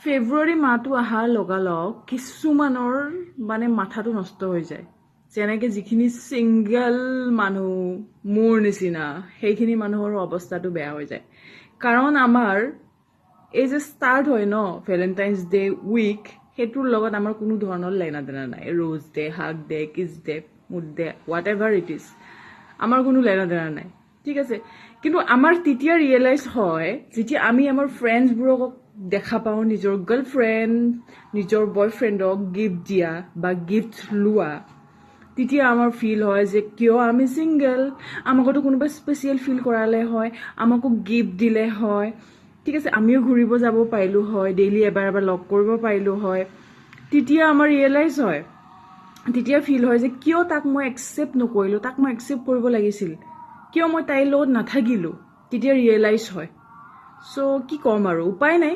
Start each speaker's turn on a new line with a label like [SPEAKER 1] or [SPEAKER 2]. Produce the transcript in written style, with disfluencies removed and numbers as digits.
[SPEAKER 1] ফেব্ৰুৱাৰী মাহটো অহাৰ লগালগ কিছুমানৰ মানে মাথাটো নষ্ট হৈ যায় যেনেকৈ যিখিনি ছিংগল মানুহ মোৰ নিচিনা সেইখিনি মানুহৰ অৱস্থাটো বেয়া হৈ যায় কাৰণ আমাৰ এই যে ষ্টাৰ্ট হয় ন ভেলেণ্টাইন্স ডে উইক সেইটোৰ লগত আমাৰ কোনো ধৰণৰ লেনা দেনা নাই rose day hug day kiss day mood day whatever it is আমাৰ কোনো লেনা দেনা নাই ঠিক আছে কিন্তু আমাৰ তেতিয়া ৰিয়েলাইজ হয় যেতিয়া আমি আমাৰ ফ্ৰেণ্ডছবোৰক দেখা পাওঁ নিজৰ গাৰ্লফ্ৰেণ্ড নিজৰ বয়ফ্ৰেণ্ডক গিফ্ট দিয়া বা গিফ্ট লোৱা তেতিয়া আমাৰ ফিল হয় যে কিয় আমি ছিংগল আমাকতো কোনোবাই স্পেচিয়েল ফিল কৰালে হয় আমাকো গিফ্ট দিলে হয় ঠিক আছে আমিও ঘূৰিব যাব পাৰিলোঁ হয় ডেইলি এবাৰ এবাৰ লগ কৰিব পাৰিলোঁ হয় তেতিয়া আমাৰ ৰিয়েলাইজ হয় তেতিয়া ফিল হয় যে কিয় তাক মই একচেপ্ট নকৰিলোঁ তাক মই একচেপ্ট কৰিব লাগিছিল কিয় মই তাইৰ লগত নাথাকিলোঁ তেতিয়া ৰিয়েলাইজ হয় চ' কি ক'ম আৰু উপায় নাই